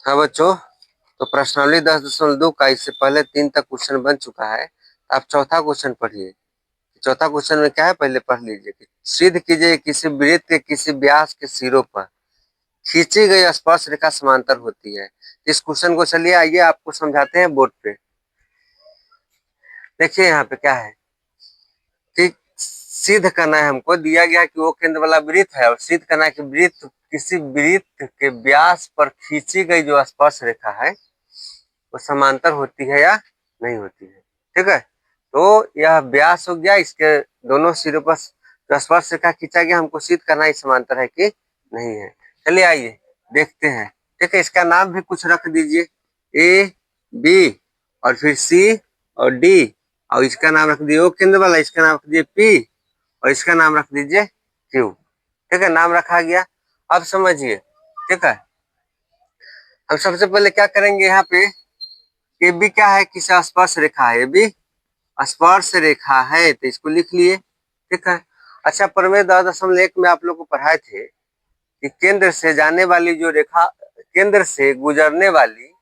हाँ बच्चों, तो प्रश्नावली 10.2 का इससे पहले 3 तक क्वेश्चन बन चुका है। आप चौथा क्वेश्चन पढ़िए। चौथा क्वेश्चन में क्या है पहले पढ़ लीजिए कि सिद्ध कीजिए किसी वृत्त के किसी व्यास के सिरों पर खींची गई स्पर्श रेखा समांतर होती है। इस क्वेश्चन को चलिए आइए आपको समझाते हैं बोर्ड पे। देखिए यहाँ पे क्या है कि सिद्ध करना है, हमको दिया गया है कि वो केंद्र वाला वृत्त है और सिद्ध करना है कि वृत्त किसी वृत्त के व्यास पर खींची गई जो स्पर्श रेखा है वो समांतर होती है या नहीं होती है। ठीक है, तो यह व्यास हो गया, इसके दोनों सिरों पर जो स्पर्श रेखा खींचा गया, हमको सिद्ध करना है समांतर है कि नहीं है। चलिए आइए देखते हैं। ठीक है, इसका नाम भी कुछ रख दीजिए, ए बी और फिर सी और डी, और इसका नाम रख दीजिए ओ केंद्र वाला, इसका नाम रख दीजिए पी और इसका नाम रख दीजिए क्यू। ठीक है, नाम रखा गया। अब समझिए, ठीक है, हम सबसे पहले क्या करेंगे यहाँ पे, ए बी क्या है, किसी स्पर्श रेखा है, ए बी स्पर्श रेखा है, तो इसको लिख लिए। ठीक है, अच्छा प्रमेय 10.1 में आप लोग को पढ़ाए थे कि केंद्र से जाने वाली जो रेखा, केंद्र से गुजरने वाली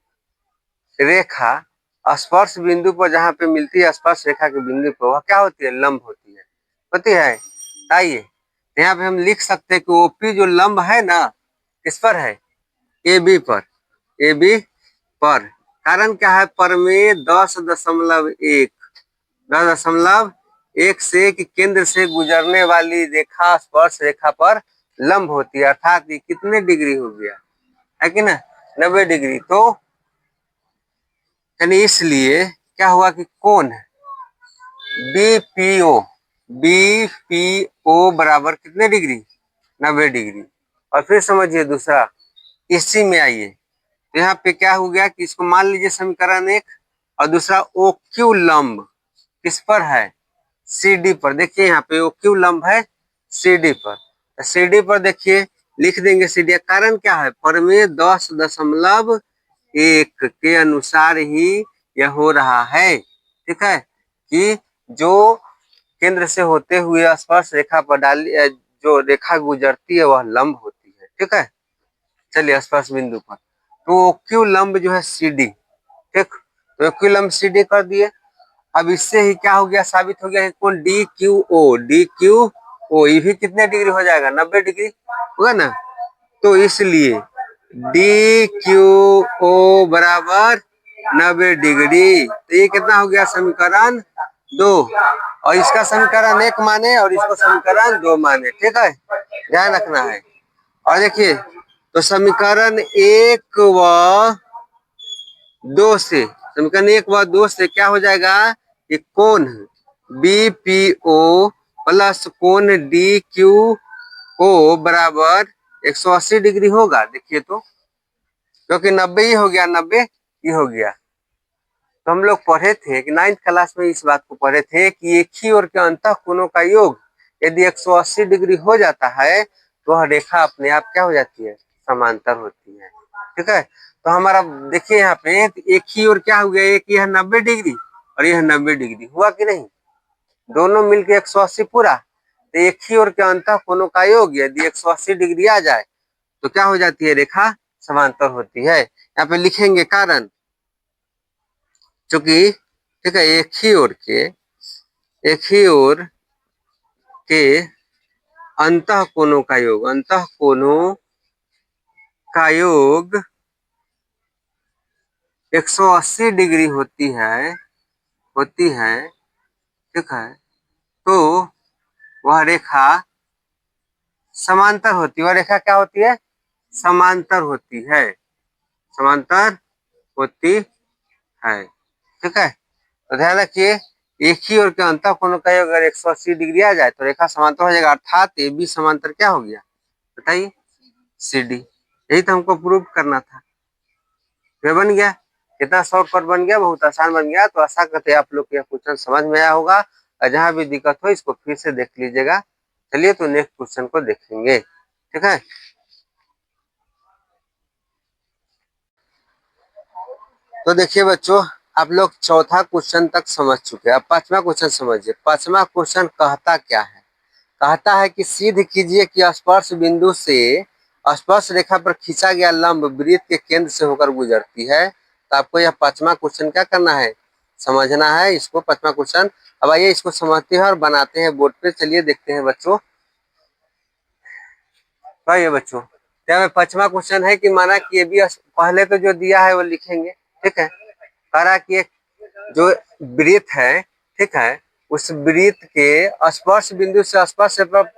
रेखा स्पर्श बिंदु पर जहां पे मिलती है, स्पर्श रेखा के बिंदु पर, वह क्या होती है, लंब होती है। होती है। आइए यहाँ पे हम लिख सकते हैं कि ओपी जो लंब है ना, किस पर है, ए बी पर, ए बी पर। कारण क्या है, प्रमेय 10.1 10.1 से कि केंद्र से गुजरने वाली रेखा स्पर्श रेखा पर लंब होती है, अर्थात ये कितने डिग्री हो गया है कि ना, 90 डिग्री। तो यानी इसलिए क्या हुआ कि कोण है बीपीओ, बीपीओ बराबर कितने डिग्री, 90 डिग्री। और फिर समझिए दूसरा, इसी में आइए, तो यहाँ पे क्या हो गया कि इसको मान लीजिए समीकरण 1, और दूसरा ओ क्यू लंब किस पर है, सी डी पर। देखिए यहाँ पे ओ क्यू लंब है सी डी पर, तो सी डी पर देखिए लिख देंगे सी डी। कारण क्या है, प्रमेय 10.1 के अनुसार ही यह हो रहा है। ठीक है, कि जो केंद्र से होते हुए स्पर्श रेखा पर डाली जो रेखा गुजरती है वह लंब होती है। ठीक है, चलिए स्पर्श बिंदु पर, तो क्यू लंब जो है सी डी। ठीक, तो क्यू लंब सी डी कर दिए। अब इससे ही क्या हो गया, साबित हो गया है कौन, D Q O, D Q O, ये भी कितने डिग्री हो जाएगा, 90 डिग्री होगा ना। तो इसलिए डी क्यू ओ बराबर 90 डिग्री। तो ये कितना हो गया, समीकरण 2, और इसका समीकरण 1 माने और इसको समीकरण 2 माने। ठीक है, ध्यान रखना है। और देखिए, तो समीकरण 1 व 2 से, समीकरण 1 व 2 से क्या हो जाएगा, कि कोण बीपीओ प्लस कोण डी क्यू ओ बराबर 180 डिग्री होगा। देखिए तो, क्योंकि 90 ही हो गया, 90 ही हो गया। तो हम लोग पढ़े थे कि 9th क्लास में इस बात को पढ़े थे कि एक ही ओर के अंतः कोणों का योग यदि 180 डिग्री हो जाता है तो वह रेखा अपने आप क्या हो जाती है, समांतर होती है। ठीक है, तो हमारा देखिए यहाँ पे एक ही ओर क्या हो गया, एक यह 90 डिग्री और यह 90 डिग्री हुआ कि नहीं, दोनों मिलके 180 पूरा। तो एक ही ओर के अंतः कोणों का योग यदि 180 डिग्री आ जाए तो क्या हो जाती है, रेखा समांतर होती है। यहाँ पे लिखेंगे कारण, चूंकि ठीक है एक ही ओर के अंतः कोणों का योग, अंतः कोणों का योग 180 डिग्री होती है, ठीक है, तो वह रेखा समांतर होती है। वह रेखा क्या होती है, समांतर होती है, समांतर होती है। ठीक है, तो ध्यान रखिए, एक ही ओर के अंतः कोणों का योग अगर 180 डिग्री आ जाए तो रेखा समांतर हो जाएगा, अर्थात ए बी समांतर क्या हो गया, बताइए, सी डी। यही तो हमको प्रूव करना था। वे बन गया, कितना शॉर्टकट बन गया, बहुत आसान बन गया। तो आशा करते हैं आप लोग को यह क्वेश्चन समझ में आया होगा, और जहां भी दिक्कत हो इसको फिर से देख लीजिएगा। चलिए तो नेक्स्ट क्वेश्चन को देखेंगे। ठीक है, तो देखिए बच्चों, आप लोग चौथा क्वेश्चन तक समझ चुके हैं। अब पांचवा क्वेश्चन समझिए। पांचवा क्वेश्चन कहता क्या है, कहता है कि सिद्ध कीजिए कि स्पर्श बिंदु से स्पर्श रेखा पर खींचा गया लंब वृत्त के केंद्र से होकर गुजरती है। तो आपको यह पांचवा क्वेश्चन क्या करना है, समझना है इसको, पांचवा क्वेश्चन। अब आइए इसको समझते हैं और बनाते हैं बोर्ड पे। चलिए देखते हैं बच्चों। आइए बच्चों, क्या पांचवा क्वेश्चन है कि माना कि ये भी पहले तो जो दिया है वो लिखेंगे, ठीक है। कह रहा कि एक जो वृत्त है, ठीक है, उस वृत्त के स्पर्श बिंदु से स्पर्श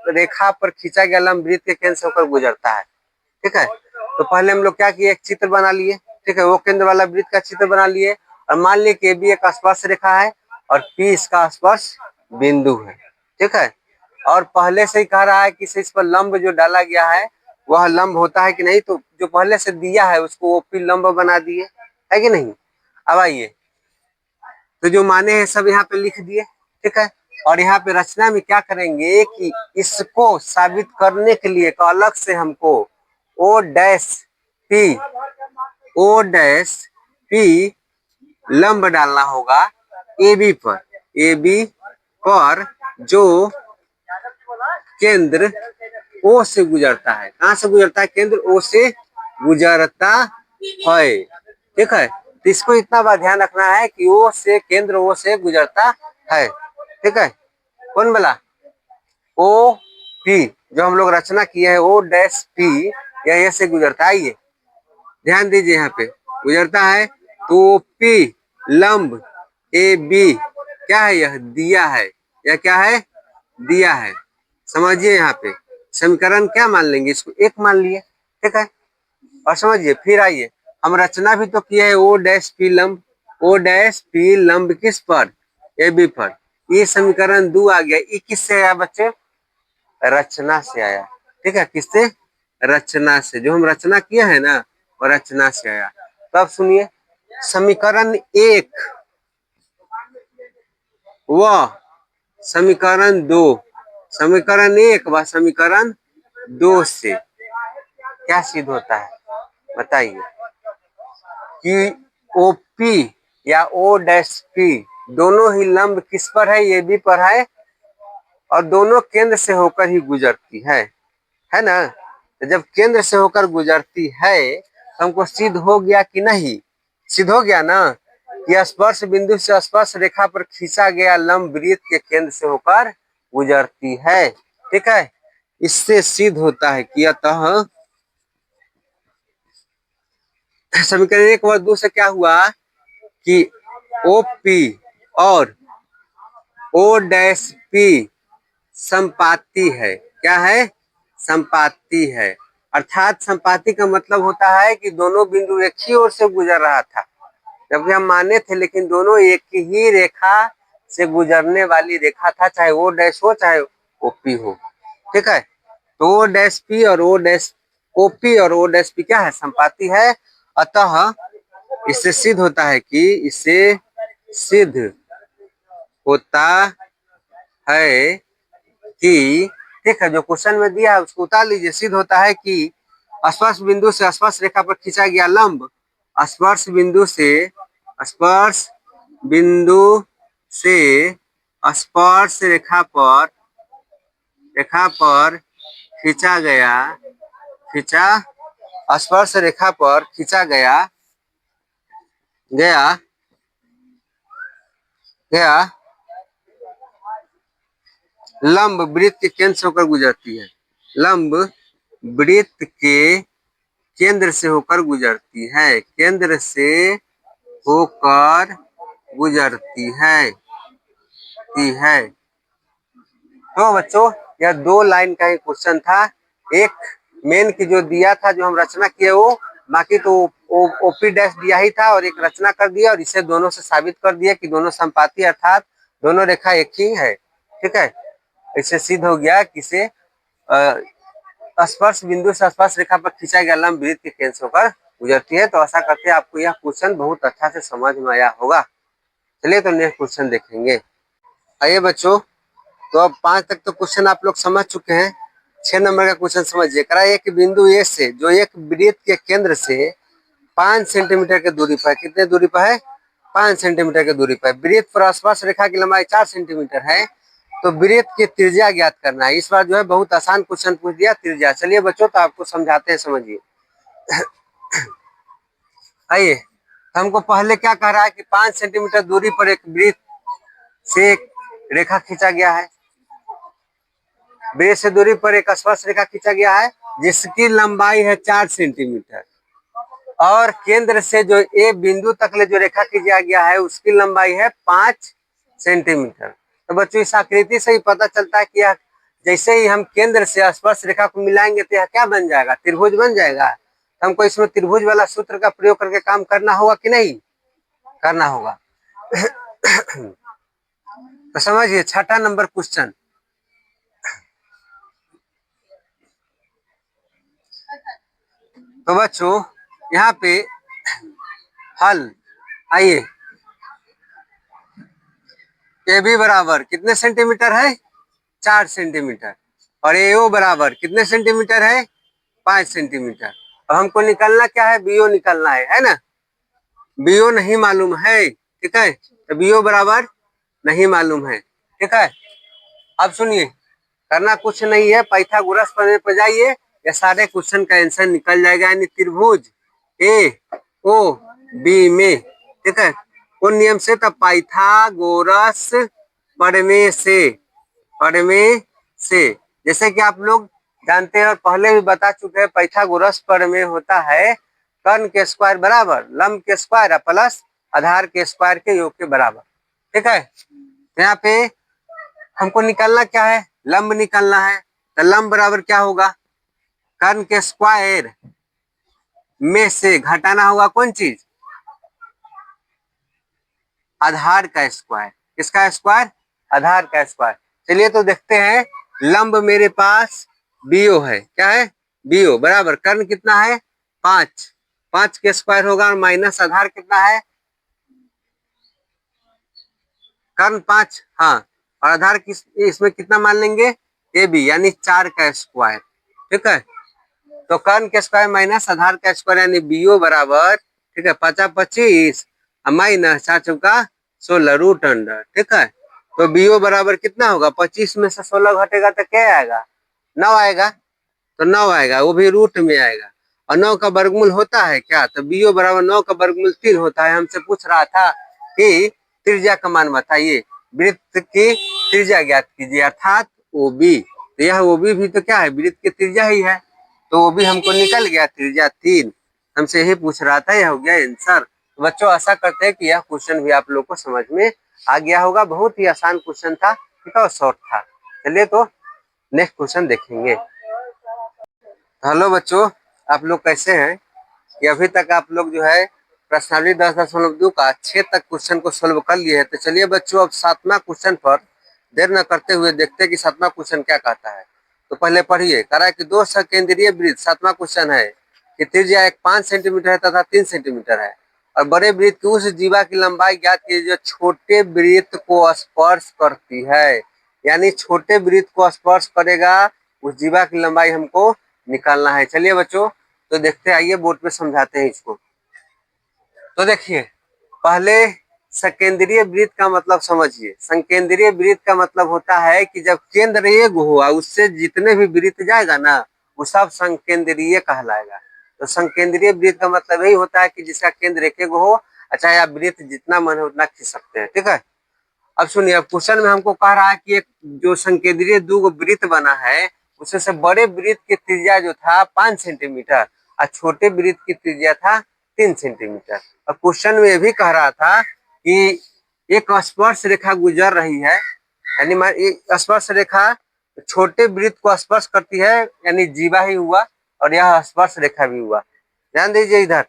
रेखा पर खींचा गया लंब वृत्त के केंद्र से होकर गुजरता है, ठीक है। तो पहले हम लोग क्या किए, एक चित्र बना लिए, ठीक है, वो केंद्र वाला वृत्त का चित्र बना लिए। और मान लिए कि भी एक स्पर्श रेखा है और पी इसका स्पर्श बिंदु है, ठीक है। और पहले से ही कह रहा है कि इस पर लंब जो डाला गया है वह लंब होता है कि नहीं, तो जो पहले से दिया है उसको ओपी लंब बना दिए, है कि नहीं। अब आइए, तो जो माने हैं सब यहाँ पे लिख दिए, ठीक है। और यहाँ पे रचना में क्या करेंगे कि इसको साबित करने के लिए अलग से हमको O dash P, O dash P लंब डालना होगा ए बी पर, ए बी पर जो केंद्र ओ से गुजरता है। कहाँ से गुजरता है, केंद्र ओ से गुजरता है, ठीक है। तो इसको इतना बात ध्यान रखना है कि ओ से, केंद्र ओ से गुजरता है, ठीक है। कौन बोला, ओ पी, जो हम लोग रचना किए हैं ओ डैश पी, या ए से गुजरता है। ये ध्यान दीजिए, यहाँ पे गुजरता है तो पी लंब ए बी क्या है, यह दिया है, यह क्या है, दिया है। समझिए यहाँ पे समीकरण क्या मान लेंगे, इसको एक मान लिए, ठीक है। और समझिए फिर आइए, हम रचना भी तो किए है ओ डैश पी लंब, ओ डैश पी लंब किस पर, ए बी पर। ये समीकरण 2 आ गया। ये किससे आया बच्चे, रचना से आया, ठीक है। किससे, रचना से। जो हम रचना किया है ना वो रचना से आया। तो अब सुनिए, समीकरण 1 व समीकरण 2, समीकरण 1 व समीकरण 2 से क्या सिद्ध होता है, बताइए। कि ओपी या ओ डैश पी दोनों ही लंब किस पर है, ये बी पर है, और दोनों केंद्र से होकर ही गुजरती है ना। तो जब केंद्र से होकर गुजरती है तो हमको सिद्ध हो गया कि नहीं, सिद्ध हो गया ना कि स्पर्श बिंदु से स्पर्श रेखा पर खींचा गया लंब वृत्त के केंद्र से होकर गुजरती है, ठीक है। इससे सिद्ध होता है कि अतः समीकरण 1 व 2 से क्या हुआ कि ओ पी और ओ डैश पी संपाती है। क्या है, संपाती है। अर्थात संपाती का मतलब होता है कि दोनों बिंदु एक ही ओर से गुजर रहा था, जबकि हम माने थे, लेकिन दोनों एक ही रेखा से गुजरने वाली रेखा था, चाहे ओ डैश हो चाहे ओपी हो, ठीक है। तो ओ डैश पी और ओ डैश ओपी और ओ डैश पी क्या है, संपाती है। अतः इससे सिद्ध होता है कि, इससे सिद्ध होता है कि, ठीक है, जो क्वेश्चन में दिया है उसको उतार लीजिए। सिद्ध होता है कि स्पर्श बिंदु से स्पर्श रेखा पर खींचा गया लंब स्पर्श बिंदु से, स्पर्श बिंदु से स्पर्श रेखा पर खींचा गया, स्पर्श रेखा पर खींचा गया लंब वृत्त के केंद्र से होकर गुजरती है, लंब वृत्त के केंद्र से होकर गुजरती है, केंद्र से होकर गुजरती है, तो बच्चों यह 2 लाइन का ही क्वेश्चन था। एक मेन की जो दिया था, जो हम रचना किए वो, बाकी तो ओपी डैश दिया ही था, और एक रचना कर दिया और इसे दोनों से साबित कर दिया कि दोनों संपाती अर्थात दोनों रेखा एक ही है, ठीक है। इससे सिद्ध हो गया कि इसे स्पर्श बिंदु से स्पर्श रेखा पर खींचा गया लंब वृत्त के केंद्र से होकर गुजरती है। तो आशा करते हैं आपको यह क्वेश्चन बहुत अच्छा से समझ में आया होगा। चलिए तो नेक्स्ट क्वेश्चन देखेंगे। आइए बच्चों, तो अब 5 तक तो क्वेश्चन आप लोग समझ चुके हैं। 6 नंबर का क्वेश्चन समझिए। करा एक बिंदु ए से जो एक वृत्त के केंद्र से 5 सेंटीमीटर की दूरी पर, कितने दूरी पर है, 5 सेंटीमीटर की दूरी पर, वृत्त पर स्पर्श रेखा की लंबाई 4 सेंटीमीटर है, तो वृत्त की त्रिज्या ज्ञात करना है। इस बार जो है बहुत आसान क्वेश्चन पूछ दिया त्रिज्या। चलिए बच्चों तो आपको समझाते हैं, समझिए। आइए, हमको पहले क्या कह रहा है कि 5 सेंटीमीटर दूरी पर एक वृत्त से एक रेखा खींचा गया है। वृत्त से दूरी पर एक स्पर्श रेखा खींचा गया है जिसकी लंबाई है 4 सेंटीमीटर और केंद्र से जो ए बिंदु तक ले जो रेखा खींचा गया है उसकी लंबाई है 5 सेंटीमीटर। तो बच्चों इस आकृति से ही पता चलता है कि यह जैसे ही हम केंद्र से स्पर्श रेखा को मिलाएंगे तो यह क्या बन जाएगा, त्रिभुज बन जाएगा। तो हमको इसमें त्रिभुज वाला सूत्र का प्रयोग करके काम करना होगा कि नहीं करना होगा। तो समझिए 6ठा नंबर क्वेश्चन। तो बच्चों यहाँ पे हल, आइए, ए बी बराबर कितने सेंटीमीटर है 4 सेंटीमीटर और ए ओ बराबर कितने सेंटीमीटर है 5 सेंटीमीटर। और हमको निकालना क्या है, बीओ निकालना है ना। बीओ नहीं मालूम है, ठीक है, तो बीओ बराबर नहीं मालूम है, ठीक है। अब सुनिए, करना कुछ नहीं है, पाइथागोरस प्रमेय पर जाइए, ये सारे क्वेश्चन का आंसर निकल जाएगा। यानी त्रिभुज ए ओ बी में, ठीक है, कौन नियम से, तब पाइथागोरस प्रमेय से, प्रमेय से, जैसे कि आप लोग जानते हैं और पहले भी बता चुके हैं, पाइथागोरस प्रमेय होता है कर्ण के स्क्वायर बराबर लंब के स्क्वायर प्लस आधार के स्क्वायर के योग के बराबर, ठीक है। यहाँ पे हमको निकालना क्या है, लंब निकालना है। तो लंब बराबर क्या होगा, कर्ण के स्क्वायर में से घटाना होगा कौन चीज, आधार का स्क्वायर। किसका स्क्वायर, आधार का स्क्वायर। चलिए तो देखते हैं, लंब मेरे पास बीओ है, क्या है, बीओ बराबर कर्ण कितना है 5, 5 के स्क्वायर होगा और माइनस आधार कितना है, कर्ण 5, हाँ, और आधार किस इसमें कितना मान लेंगे ए बी यानी 4 का स्क्वायर, ठीक है। तो कर्ण के स्क्वायर माइनस आधार का स्क्वायर यानी बीओ बराबर, ठीक है, 5 25 माइनस 4 चौका 16 रूट अंडर, ठीक है। तो बीओ बराबर कितना होगा, 25 में से 16 घटेगा तो क्या आएगा, 9 आएगा। तो 9 आएगा, वो भी रूट में आएगा। और 9 का वर्गमूल होता है क्या, तो बीओ बराबर 9 का वर्गमूल 3 होता है। हमसे पूछ रहा था कि त्रिज्या का मान बताइए, वृत्त की त्रिज्या ज्ञात कीजिए, अर्थात ओबी। तो यह ओबी भी तो क्या है, वृत्त की त्रिज्या ही है। तो वो भी हमको निकल गया, त्रिज्या 3। हमसे यही पूछ रहा था, यह हो गया आंसर। तो बच्चों आशा करते हैं कि यह क्वेश्चन भी आप लोग को समझ में आ गया होगा। बहुत ही आसान क्वेश्चन था, ठीक है, और शॉर्ट था। चलिए तो नेक्स्ट क्वेश्चन देखेंगे। हेलो बच्चों, आप लोग कैसे हैं, कि अभी तक आप लोग जो है प्रश्नावली 10.2 का 6 तक क्वेश्चन को सोल्व कर लिए हैं। तो चलिए बच्चों अब 7वां क्वेश्चन पर देर न करते हुए देखते हैं कि 7वां क्वेश्चन क्या कहता है। तो पहले पढ़िए, कह रहा है कि दो सकेंद्रीय वृत्त, 7वां क्वेश्चन है कि त्रिज्या एक 5 सेंटीमीटर है तथा 3 सेंटीमीटर है और बड़े वृत्त की उस जीवा की लंबाई ज्ञात कीजिए जो छोटे वृत्त को स्पर्श करती है। यानी छोटे वृत्त को स्पर्श करेगा उस जीवा की लंबाई हमको निकालना है। चलिए बच्चों तो देखते आइए, बोर्ड पे समझाते हैं इसको। तो देखिए, पहले संकेंद्रीय वृत्त का मतलब समझिए। संकेंद्रीय वृत्त का मतलब होता है कि जब केंद्र एक हुआ उससे जितने भी वृत्त जाएगा ना वो सब संकेंद्रीय कहलाएगा। तो संकेंद्रीय वृत्त का मतलब यही होता है कि जिसका केंद्र एक हो, चाहे आप वृत्त जितना मन हो उतना खींच सकते हैं, ठीक है। अब सुनिए, अब क्वेश्चन में हमको कह रहा है कि एक जो संकेंद्रीय दो वृत्त बना है उसमें से बड़े वृत्त की त्रिज्या जो था 5 सेंटीमीटर और छोटे वृत्त की त्रिज्या था 3 सेंटीमीटर। और क्वेश्चन में ये भी कह रहा था कि एक स्पर्श रेखा गुजर रही है, यानी स्पर्श रेखा छोटे वृत्त को स्पर्श करती है, यानी जीवा ही हुआ और यह स्पर्श रेखा भी हुआ। ध्यान दीजिए इधर,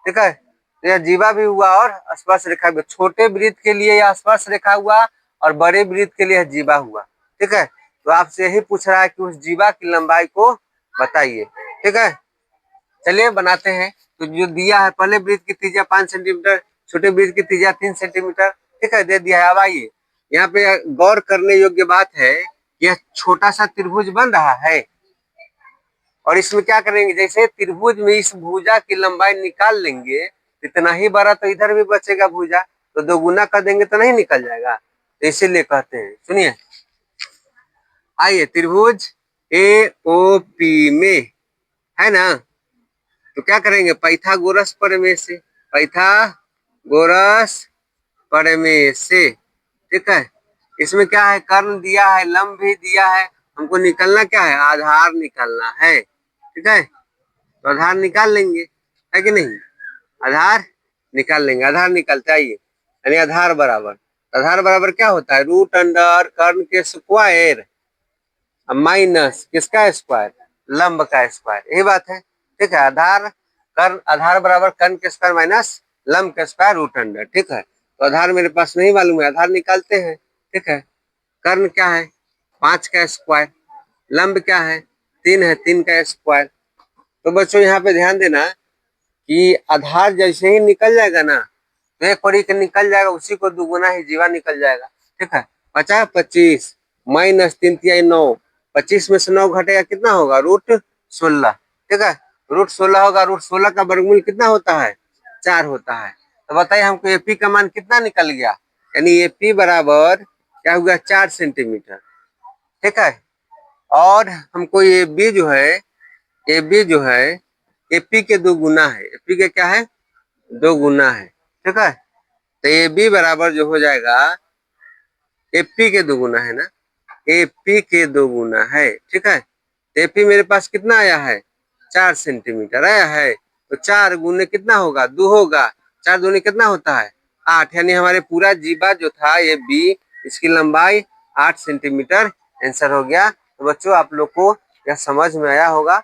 ठीक है। तो यह जीवा भी हुआ और स्पर्श रेखा भी। छोटे वृत्त के लिए यह स्पर्श रेखा हुआ और बड़े वृत्त के लिए जीवा हुआ, ठीक है। तो आपसे यही पूछ रहा है कि उस जीवा की लंबाई को बताइए, ठीक है। चलिए बनाते हैं। तो जो दिया है, पहले वृत्त की त्रिज्या 5 सेंटीमीटर, छोटे वृत्त की त्रिज्या 3 सेंटीमीटर, ठीक है, दे दिया है। अब आइए, यहाँ पे गौर करने योग्य बात है, यह छोटा सा त्रिभुज बन रहा है और इसमें क्या करेंगे, जैसे त्रिभुज में इस भुजा की लंबाई निकाल लेंगे, इतना ही बड़ा तो इधर भी बचेगा भुजा, तो 2 गुना कर देंगे तो नहीं निकल जाएगा। तो इसीलिए कहते हैं, सुनिए, आइए त्रिभुज ए ओ पी में, है ना, तो क्या करेंगे, पाइथागोरस प्रमेय से, पाइथागोरस प्रमेय से, ठीक है। इसमें क्या है, कर्ण दिया है, लंब भी दिया है, हमको निकलना क्या है, आधार निकालना है, ठीक है। तो आधार निकाल लेंगे, है कि नहीं, आधार निकाल लेंगे, आधार निकालते आइए, यानी आधार बराबर क्या होता है, रूट अंडर कर्ण के स्क्वायर माइनस किसका स्क्वायर, लंब का स्क्वायर, यही बात है, ठीक है। आधार बराबर कर्ण के स्क्वायर माइनस लंब के स्क्वायर रूट अंडर, ठीक है। तो आधार मेरे पास नहीं मालूम है, आधार निकालते हैं, ठीक है। कर्ण क्या है, 5 का स्क्वायर, लंब क्या है, 3 है, 3 का स्क्वायर। तो बच्चों यहाँ पे ध्यान देना कि आधार जैसे ही निकल जाएगा ना, तो एक पड़ी के निकल जाएगा, उसी को दुगुना ही जीवा निकल जाएगा, ठीक है। 50 माइनस 3 × 9, 25 में से 9 घटेगा, कितना होगा, √16, ठीक है। √16 होगा, √16 का वर्गमूल कितना होता है, 4 होता है। तो बताइए हमको एपी का मान कितना निकल गया, यानी एपी बराबर क्या हुआ, 4 सेंटीमीटर, ठीक है। और हमको ये बी जो है, ए बी जो है एपी के 2 गुना है, एपी के क्या है, 2 गुना है, ठीक है। तो ए बी बराबर जो हो जाएगा, एपी के 2 गुना है ना, एपी के 2 गुना है, ठीक है। तो एपी मेरे पास कितना आया है, 4 सेंटीमीटर आया है, तो 4 गुने कितना होगा, 2 होगा, 4 दूनी कितना होता है, 8, यानी हमारे पूरा जीवा जो था ये बी, इसकी लंबाई 8 सेंटीमीटर आंसर हो गया। तो बच्चों आप लोग को यह समझ में आया होगा,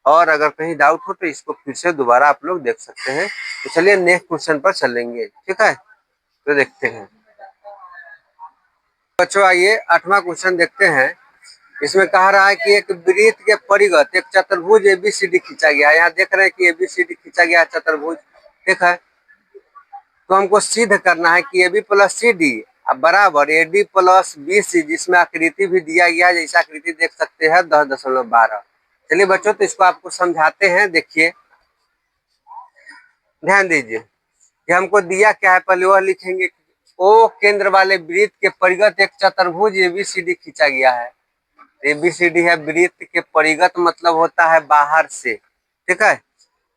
और अगर कहीं डाउट हो तो इसको फिर से दोबारा आप लोग देख सकते हैं। तो चलिए नेक्स्ट क्वेश्चन पर चलेंगे, ठीक है, तो देखते हैं बच्चों, आइए 8वां क्वेश्चन देखते हैं। इसमें कह रहा है कि एक वृत्त के परिगत एक चतुर्भुज एबीसीडी खींचा गया है, यहाँ देख रहे हैं कि एबीसीडी खींचा गया है चतुर्भुज, ठीक है। तो हमको सिद्ध करना है कि AB प्लस CD बराबर AD प्लस BC, जिसमें आकृति भी दिया गया है, जैसा आकृति देख सकते हैं 10.12। चलिए बच्चों, तो इसको आपको समझाते हैं, देखिए ध्यान दीजिए, ये हमको दिया क्या है, पहले वह लिखेंगे, ओ केंद्र वाले वृत्त के परिगत एक चतुर्भुज एबीसीडी खींचा गया है। एबीसीडी है वृत्त के परिगत, मतलब होता है बाहर से, ठीक है।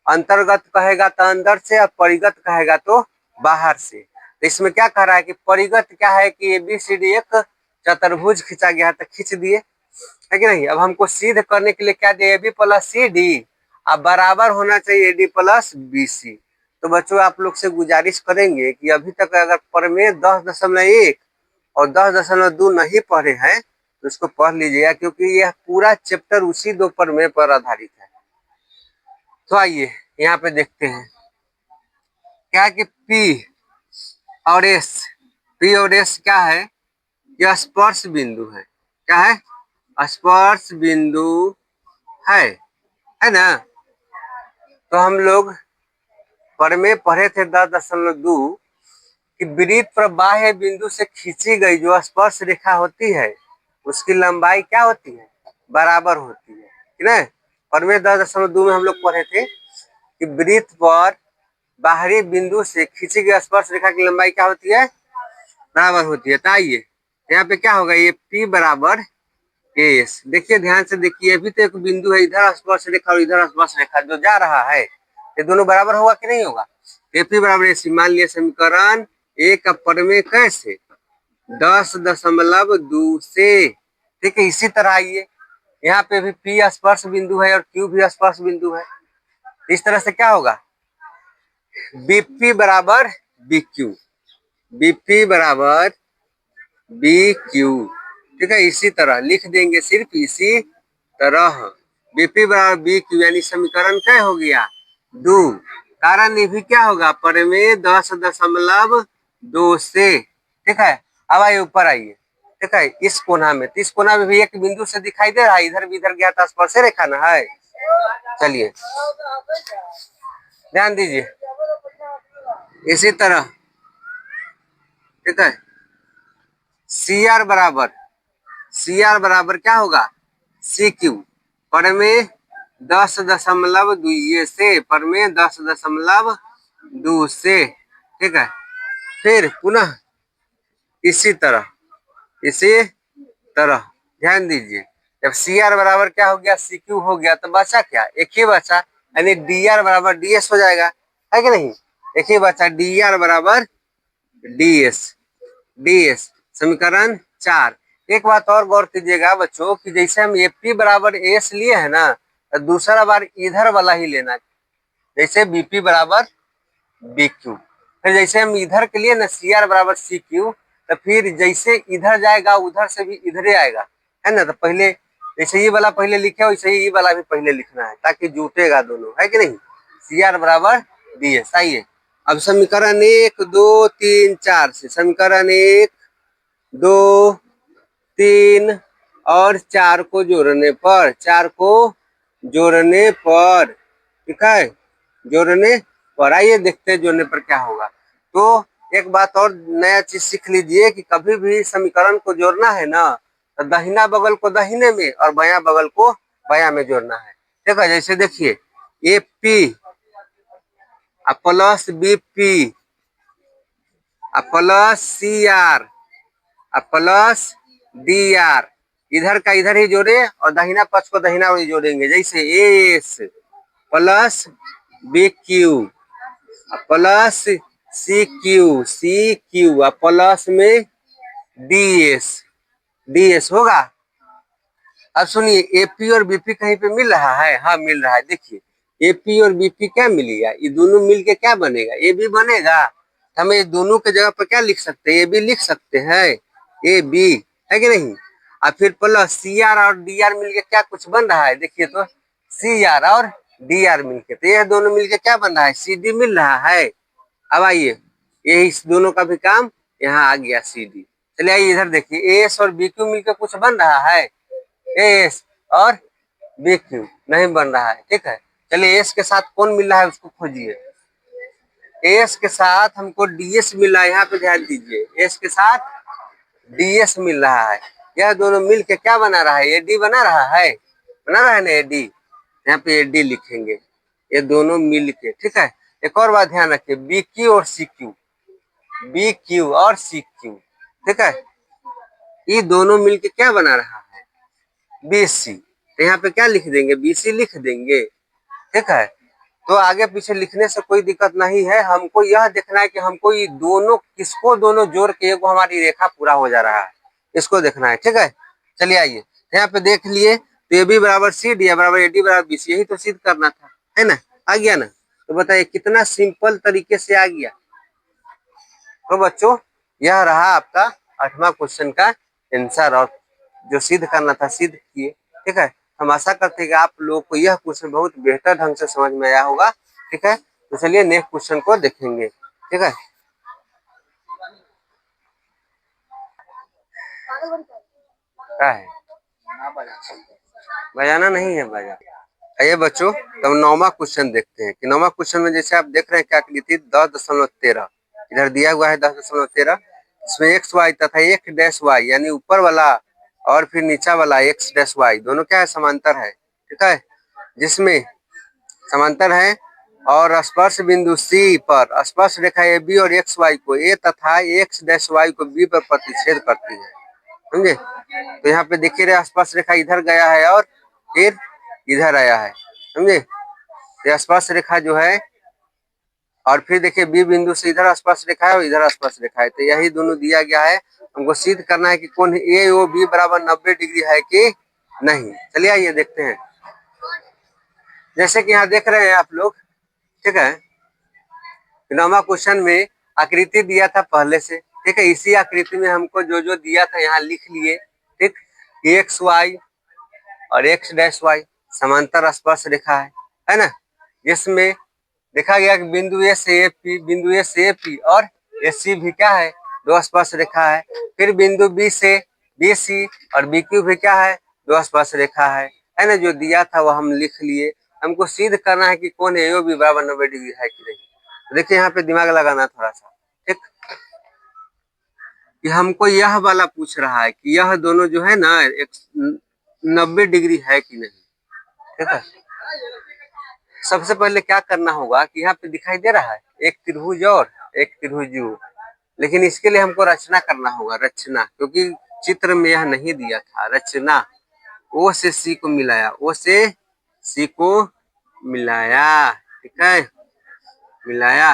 अंतर्गत कहेगा तो अंदर से, और परिगत कहेगा तो बाहर से। तो इसमें क्या कह रहा है कि परिगत क्या है कि एबीसीडी एक चतुर्भुज खींचा गया है, तो खींच दिए, है कि नहीं। अब हमको सिद्ध करने के लिए क्या दिया, AB प्लस CD अब बराबर होना चाहिए AD प्लस BC। तो बच्चों आप लोग से गुजारिश करेंगे कि अभी तक अगर प्रमेय 10.1 और 10.2 नहीं पढ़े हैं तो इसको पढ़ लीजिएगा, क्योंकि यह पूरा चैप्टर उसी 2 प्रमेय पर आधारित है। तो आइए यहाँ पे देखते हैं क्या कि P और S क्या है, यह स्पर्श बिंदु है, क्या है, स्पर्श बिंदु है ना। तो हम लोग प्रमेय पढ़े थे 10.2 कि वृत्त पर बाह्य बिंदु से खींची गई जो स्पर्श रेखा होती है उसकी लंबाई क्या होती है, बराबर होती है, ठीक है। प्रमेय 10.2 में हम लोग पढ़े थे कि वृत्त पर बाहरी बिंदु से खींची गई स्पर्श रेखा की लंबाई क्या होती है, बराबर होती है। तो आइए यहाँ पे क्या होगा, ये P बराबर एस, देखिए ध्यान से देखिए, अभी तो एक बिंदु है, इधर स्पर्श रेखा और इधर स्पर्श रेखा जो जा रहा है, ये दोनों बराबर होगा कि नहीं होगा, एपी बराबर एसी। मान लिया समीकरण एक का प्रमेय कैसे, 10.2 से, ठीक है। इसी तरह आइए यहाँ पे भी P स्पर्श बिंदु है और Q भी स्पर्श बिंदु है, इस तरह से क्या होगा, BP बराबर BQ, BP बराबर BQ, ठीक है। इसी तरह लिख देंगे, सिर्फ इसी तरह BP बराबर BQ, यानी समीकरण क्या हो गया, 2। कारण ये भी क्या होगा, प्रमेय 10.2 से, ठीक है। अब आइए ऊपर आइए, ठीक है, इस कोना में, तो इस कोना में भी एक बिंदु से दिखाई दे रहा है, इधर भी इधर गया था, स्पर्श रेखा ना है। चलिए ध्यान दीजिए, इसी तरह, ठीक है, CR बराबर क्या होगा, CQ, प्रमेय 10.2 से, प्रमेय 10.2 से, ठीक है। फिर पुनः इसी तरह ध्यान दीजिए, जब सी आर बराबर क्या हो गया, सी क्यू हो गया, तो बचा क्या, एक ही बचा, यानी डी आर बराबर डी एस हो जाएगा, है कि नहीं। एक ही बचा, डी आर बराबर डी एस, डी एस समीकरण 4। एक बात और गौर कीजिएगा बच्चों कि जैसे हम एपी बराबर एस लिए है ना, तो दूसरा बार इधर वाला ही लेना, जैसे बीपी बराबर बी क्यू, फिर जैसे हम इधर के लिए ना सी आर बराबर सी क्यू, तो फिर जैसे इधर जाएगा उधर से भी इधर ही आएगा, है ना। तो पहले जैसे ये वाला पहले लिखे वैसे ही ये वाला भी पहले लिखना है, ताकि जुटेगा दोनों, है कि नहीं। सी आर बराबर डी एस। आइए अब समीकरण 1 2 3 4 से, समीकरण 1 2 3 और 4 को जोड़ने पर, 4 को जोड़ने पर, ठीक है, जोड़ने पर, आइए देखते हैं जोड़ने पर क्या होगा। तो एक बात और नया चीज सीख लीजिए कि कभी भी समीकरण को जोड़ना है ना, तो दाहिना बगल को दाहिने में और बाया बगल को बाया में जोड़ना है, ठीक है। जैसे देखिए A P plus B P plus C R plus D R, इधर का इधर ही जोड़े और दाहिना पक्ष को दाहिना ओर जोड़ेंगे, जैसे S plus B Q plus C Q plus में डी एस होगा। अब सुनिए, एपी और बीपी कहीं पे मिल रहा है, हाँ मिल रहा है। देखिए एपी और बीपी क्या मिलेगा, ये दोनों मिलके क्या बनेगा, ए बी बनेगा। हमें ये दोनों के जगह पर क्या लिख सकते हैं, ए बी लिख सकते हैं, ए बी, है कि नहीं। और फिर प्लस सी आर और डी आर मिलके क्या कुछ बन रहा है, देखिए तो सी आर और डी आर मिलके, तो ये दोनों मिलके क्या बन रहा है, सी डी मिल रहा है। अब आइए ये इस दोनों का भी काम यहाँ आ गया, सी डी। चलिए आइए इधर देखिए, एस और बी क्यू मिलकर कुछ बन रहा है, एस और बी क्यू नहीं बन रहा है, ठीक है। चलिए एस के साथ कौन मिल रहा है उसको खोजिए, एस के साथ हमको डीएस मिल रहा है, यहाँ पे ध्यान दीजिए, एस के साथ डीएस मिल रहा है। यह दोनों मिल के क्या बना रहा है, एडी बना रहा है, बना रहा है ना एडी, यहाँ पे एडी लिखेंगे, ये दोनों मिल के, ठीक है। एक और बात ध्यान रखिए, बी क्यू और सी क्यू, बी क्यू और सी क्यू, ठीक है, ये दोनों मिलके क्या बना रहा है, बीसी। तो यहाँ पे क्या लिख देंगे, बीसी लिख देंगे, ठीक है। तो आगे पीछे लिखने से कोई दिक्कत नहीं है, हमको यह देखना है कि हमको ये दोनों किसको दोनों जोड़ के एक हमारी रेखा पूरा हो जा रहा है, इसको देखना है, ठीक है। चलिए आइए यहाँ पे देख लिए, तो ए बी बराबर सी डी बराबर ए डी बराबर बी सी, यही तो सिद्ध करना था, है ना। आ गया ना, तो बताइए कितना सिंपल तरीके से आ गया। तो बच्चों यह रहा आपका 8वां क्वेश्चन का आंसर, और जो सिद्ध करना था सिद्ध किए, ठीक है। हम आशा करते हैं कि आप लोगों को यह क्वेश्चन बहुत बेहतर ढंग से समझ में आया होगा, ठीक है। तो चलिए नेक्स्ट क्वेश्चन को देखेंगे, ठीक है। क्या है, बजाना नहीं है, बजा। आइए बच्चों, तो 9वां क्वेश्चन देखते हैं कि 9वां क्वेश्चन में जैसे आप देख रहे हैं क्या की थी, 10.13 इधर दिया हुआ है, 10.13, इसमें एक्स वाई तथा एक डैश वाई यानी ऊपर वाला और फिर नीचा वाला एक्स डैश वाई दोनों क्या है, समांतर है, ठीक है। जिसमें समांतर है और स्पर्श बिंदु सी पर स्पर्श रेखा ए बी और एक्स वाई को ए तथा एक्स डैश वाई को बी पर प्रतिच्छेद करती है, समझे। तो यहाँ पे देखिए रहे स्पर्श रेखा इधर गया है और फिर इधर आया है, समझे। ये स्पर्श रेखा जो है, और फिर देखिए बी बिंदु से इधर स्पर्श रेखा है और इधर स्पर्श रेखा है, तो यही दोनों दिया गया है। हमको सिद्ध करना है कि कौन ए ओ बी बराबर 90 डिग्री है कि नहीं। चलिए आइए देखते हैं, जैसे कि यहाँ देख रहे हैं आप लोग, ठीक है। 9वां क्वेश्चन में आकृति दिया था पहले से, ठीक है। इसी आकृति में हमको जो जो दिया था यहाँ लिख लिए, ठीक। एक्स वाई और एक्स डैश वाई समांतर स्पर्श रेखा है ना, जिसमें देखा गया कि बिंदु ए से ए पी, बिंदु ए से ए पी और ए सी भी क्या है, दो स्पर्श रेखा है। फिर बिंदु बी से बी सी और बी क्यू भी क्या है, दो स्पर्श रेखा है ना। जो दिया था वो हम लिख लिए, हमको सिद्ध करना है कि कौन ए ओ बी बराबर 90 डिग्री है कि नहीं। तो देखिए यहाँ पे दिमाग लगाना थोड़ा सा, ठीक। कि हमको यह वाला पूछ रहा है कि यह दोनों जो है ना 90 डिग्री है कि नहीं, ठीक है। सबसे पहले क्या करना होगा कि यहाँ पे दिखाई दे रहा है एक त्रिभुज और एक त्रिभुज, लेकिन इसके लिए हमको रचना करना होगा, रचना, क्योंकि चित्र में यह नहीं दिया था, रचना ओ से सी को मिलाया, ओ से सी को मिलाया, ठीक है, मिलाया,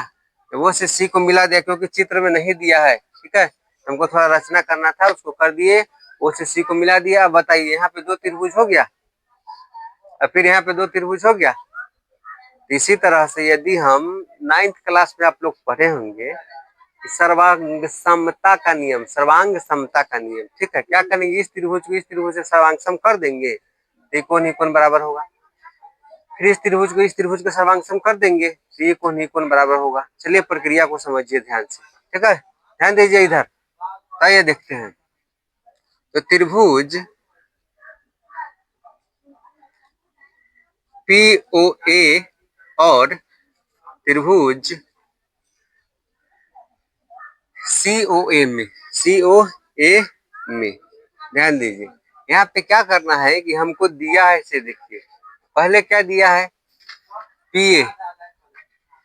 वो से सी को मिला दिया क्योंकि चित्र में नहीं दिया है, ठीक है, हमको थोड़ा रचना करना था, उसको कर दिए, ओ से सी को मिला दिया। अब बताइए यहाँ पे दो त्रिभुज हो गया और फिर यहाँ पे दो त्रिभुज हो गया। इसी तरह से यदि हम 9th क्लास में आप लोग पढ़े होंगे सर्वांग समता का नियम, सर्वांग समता का नियम, ठीक है, क्या करेंगे, इस त्रिभुज को इस त्रिभुज से सर्वांग सम कर देंगे, ये कोण ही कोण बराबर होगा, फिर इस त्रिभुज को इस त्रिभुज का सर्वांग सम कर देंगे तो ये कोण ही कोण बराबर होगा। चलिए प्रक्रिया को समझिए ध्यान से, ठीक है, ध्यान दीजिए इधर, आइए देखते हैं। तो त्रिभुज POA और त्रिभुज COA में ध्यान दीजिए, यहाँ पे क्या करना है कि हमको दिया है, इसे देखिए, पहले क्या दिया है, PA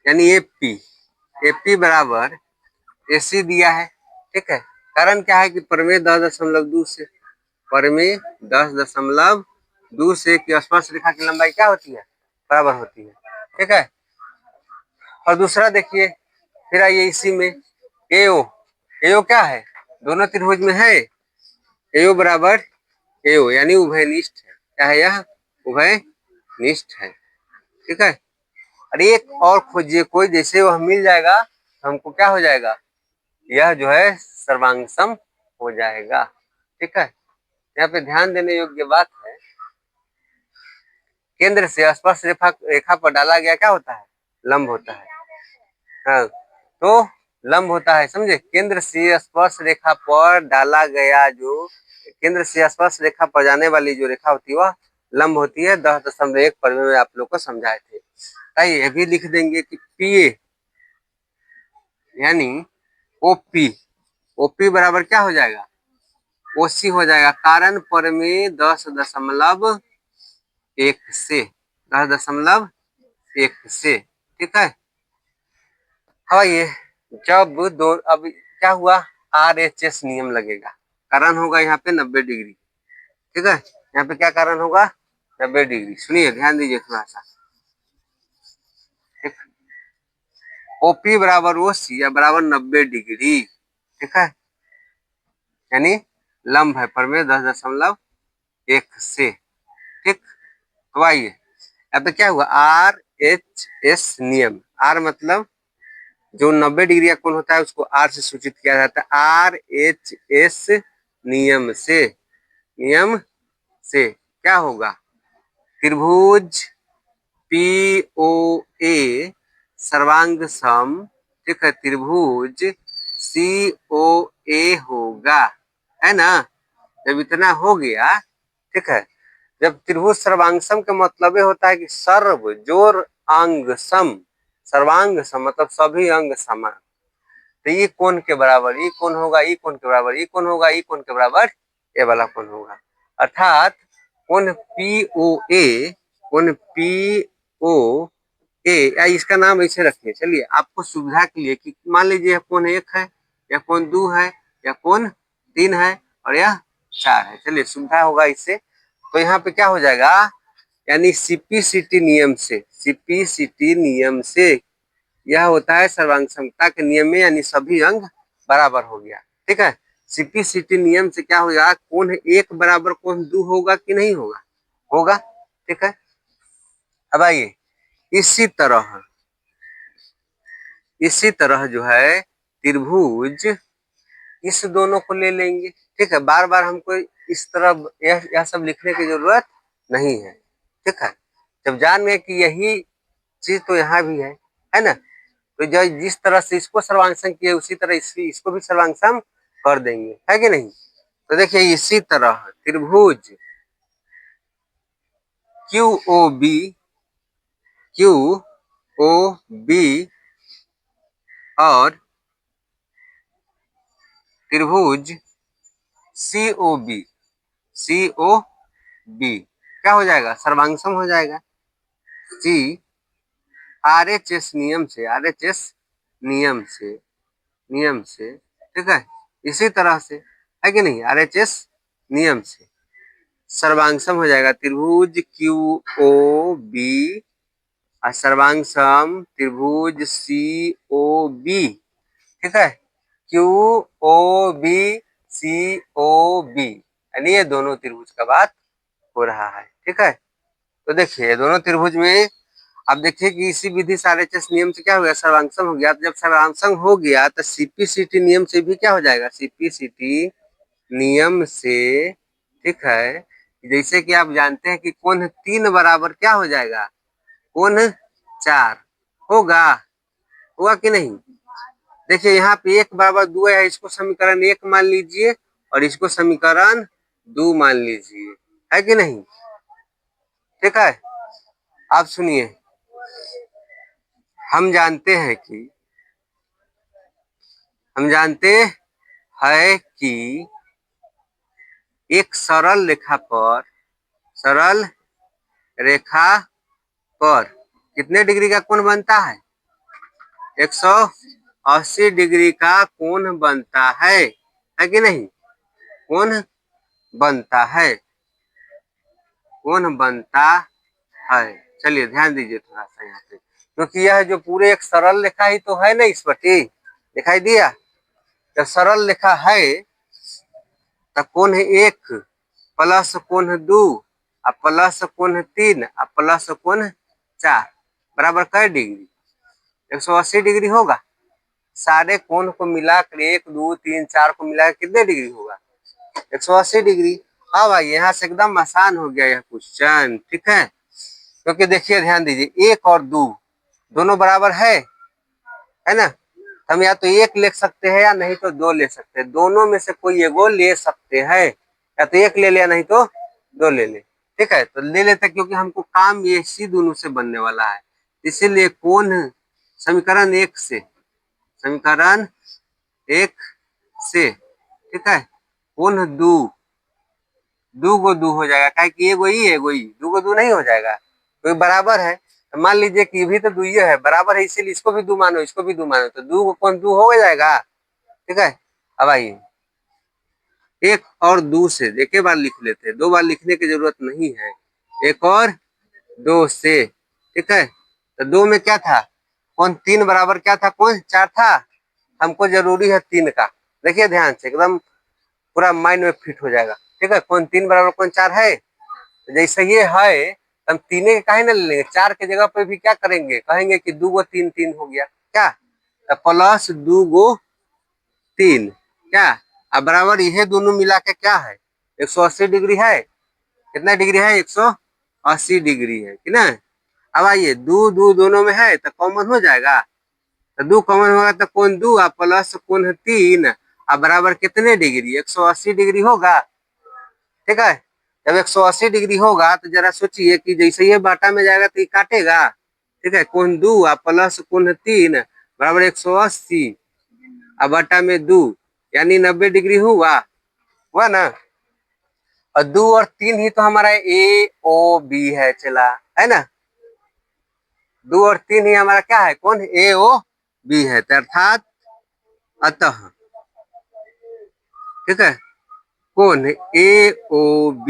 यानी AP बराबर AC दिया है, ठीक है, कारण क्या है कि प्रमेय 10.2 से, प्रमेय 10.2 से कि स्पर्श रेखा की लंबाई क्या होती है, बराबर होती है, ठीक है। और दूसरा देखिए, फिर आइए इसी में AO क्या है, दोनों त्रिभुज में है, AO बराबर AO यानी उभयनिष्ठ है, क्या है यह, उभयनिष्ठ है, ठीक है। और एक और खोजिए कोई, जैसे वह मिल जाएगा तो हमको क्या हो जाएगा, यह जो है सर्वांग सम हो जाएगा, ठीक है। यहाँ पे ध्यान देने योग्य बात है, केंद्र से स्पर्श रेखा पर डाला गया क्या होता है, लंब होता है, हाँ, तो लंब होता है, समझे, केंद्र से स्पर्श रेखा पर डाला गया जो, केंद्र से स्पर्श रेखा पर जाने वाली जो रेखा होती है वह लंब होती है। 10.1 पर में आप लोग को समझाए थे। आइए ये भी लिख देंगे कि PA यानी OP बराबर क्या हो जाएगा, OC हो जाएगा, कारण पर में 10.1 से, 10.1 से, ठीक है। हाँ ये जब दो, अब क्या हुआ, RHS नियम लगेगा, कारण होगा यहाँ पे 90 डिग्री, ठीक है, यहाँ पे क्या कारण होगा, 90 डिग्री, सुनिए ध्यान दीजिए थोड़ा सा, ठीक, OP बराबर OC या बराबर 90 डिग्री, ठीक है, यानी लंब है प्रमेय 10.1 से, ठीक। तो आइए अब क्या हुआ, RHS नियम, R मतलब जो 90 डिग्री का कोण होता है उसको R से सूचित किया जाता है, RHS नियम से क्या होगा, त्रिभुज POA सर्वांग सम, ठीक है, त्रिभुज COA होगा, है ना, जब इतना हो गया, ठीक है, जब त्रिभुज सर्वांग सम का मतलब होता है कि सर्व जोर अंग सम, सर्वांग सम मतलब सभी अंग समान, तो ये कोण के बराबर ये कोण होगा, ये कोण के बराबर ये कोण होगा, ये कोण के बराबर ये वाला कोण होगा, अर्थात कोण POA या इसका नाम ऐसे रखिए, चलिए आपको सुविधा के लिए कि मान लीजिए कोण 1 है या कोण 2 है या कोण 3 है और यह 4 है, चलिए सुविधा होगा इससे, तो यहाँ पे क्या हो जाएगा, यानी CPCT नियम से यह होता है सर्वांग समता के नियम में, यानी सभी अंग बराबर हो गया, ठीक है। CPCT नियम से क्या होगा, कोण 1 बराबर कोण 2 होगा कि नहीं होगा, होगा, ठीक है। अब आइए इसी तरह जो है त्रिभुज इस दोनों को ले लेंगे, ठीक है, बार बार हमको इस तरह यह सब लिखने की जरूरत नहीं है, ठीक है, जब जान गए कि यही चीज तो यहाँ भी है ना, तो जो जिस तरह से इसको सर्वांग किए उसी तरह इसको भी सर्वांग कर देंगे, है कि नहीं। तो देखिए इसी तरह त्रिभुज QOB और त्रिभुज COB क्या हो जाएगा, सर्वांगसम हो जाएगा, C RHS नियम से, ठीक है, इसी तरह से है कि नहीं, RHS नियम से सर्वांगसम हो जाएगा त्रिभुज QOB और सर्वांगसम त्रिभुज COB, ठीक है, QOB COB, यानी ये दोनों त्रिभुज का बात हो रहा है, ठीक है। तो देखिए दोनों त्रिभुज में अब देखिए कि इसी विधि से RHS नियम से क्या हो गया, सर्वांगसम हो गया। तो जब सर्वांगसम हो गया तो CPCT नियम से भी क्या हो जाएगा, CPCT नियम से, ठीक है। जैसे कि आप जानते हैं कि कोण 3 बराबर क्या हो जाएगा, कोण 4 होगा, हुआ कि नहीं। देखिए यहाँ पे 1 बराबर 2 है, इसको समीकरण 1 मान लीजिए और इसको समीकरण 2 मान लीजिए, है कि नहीं, ठीक है। आप सुनिए, हम जानते हैं कि एक सरल रेखा पर कितने डिग्री का कोण बनता है, 180 डिग्री का कोण बनता है कि नहीं, कोण बनता है, कोण बनता है। चलिए ध्यान दीजिए थोड़ा सा यहाँ पे, क्योंकि यह जो पूरे एक सरल रेखा ही तो है ना, इस पट्टी दिखाई दिया, जब सरल रेखा है तो कोण 1 प्लस कोण 2 और प्लस कोण 3 और प्लस कोण 4 बराबर कै डिग्री, 180 डिग्री होगा। सारे कोण को मिलाकर 1 2 3 4 को मिलाकर कितने डिग्री होगा, 180 डिग्री। अब आइए यहाँ से एकदम आसान हो गया यह क्वेश्चन, ठीक है। क्योंकि देखिए ध्यान दीजिए 1 और 2 दोनों बराबर है ना, हम या तो 1 ले सकते हैं या नहीं तो 2 ले सकते हैं, दोनों में से कोई एगो ले सकते हैं, या तो 1 ले लिया नहीं तो 2 ले ले, ठीक है। तो ले लेते क्योंकि हमको काम ये इसी दोनों से बनने वाला है, इसीलिए कोण समीकरण 1 से, समीकरण 1 से, ठीक है, कोण 2 को 2 हो जाएगा, क्या कि एगो ही 2 को 2 नहीं हो जाएगा, तो बराबर है। तो मान लीजिए कि भी तो 2 ही है, बराबर है, इसीलिए इसको भी 2 मानो, इसको भी 2 मानो, तो 2 को कोण 2 हो जाएगा, ठीक है। अब आइए 1 और 2 से एक बार लिख लेते हैं, 2 बार लिखने की जरूरत नहीं है, 1 और 2 से, ठीक है। तो 2 में क्या था, कोण 3 बराबर क्या था, कोण 4 था, हमको जरूरी है 3 का, देखिए ध्यान से एकदम पूरा माइंड में फिट हो जाएगा, ठीक है। कोण 3 बराबर कोण 4 है, तो जैसे ये है हम 3 के काहे ना ले लेंगे, 4 के जगह पे भी क्या करेंगे, कहेंगे कि 2 गो 3 3 हो गया, क्या तो प्लस 2 गो 3, क्या अब बराबर यह दोनों मिला के क्या है, 180 डिग्री है, कितना डिग्री है, 180 डिग्री है कि ना। अब आइए 2 2 दोनों में है तो कॉमन हो जाएगा, तो 2 कॉमन होगा तो कोण 2 प्लस कोण 3 अब बराबर कितने डिग्री, 180 डिग्री होगा, ठीक है। जब 180 डिग्री होगा तो जरा सोचिए कि जैसे ये बाटा में जाएगा तो ये काटेगा, ठीक है। कोण 2 प्लस कोण 3 बराबर 180 अब बाटा में 2 यानी 90 डिग्री हुआ ना। और 2 और 3 ही तो हमारा AOB है, चला है ना, 2 और 3 ही हमारा क्या है, कौन AOB है, तो अर्थात अतः, ठीक है, कोण AOB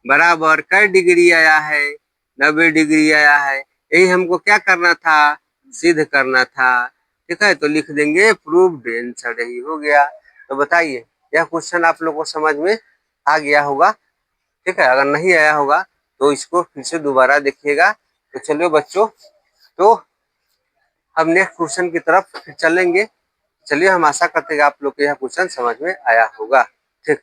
बराबर कै डिग्री आया है, 90 डिग्री आया है, यही हमको क्या करना था, सिद्ध करना था, ठीक है। तो लिख देंगे प्रूव्ड, आंसर यही हो गया। तो बताइए यह क्वेश्चन आप लोगों को समझ में आ गया होगा, ठीक है। अगर नहीं आया होगा तो इसको फिर से दोबारा देखिएगा। तो चलिए बच्चों, तो हम नेक्स्ट क्वेश्चन की तरफ चलेंगे। चलिए हम आशा करते हैं आप लोग को यह क्वेश्चन समझ में आया होगा, ठीक।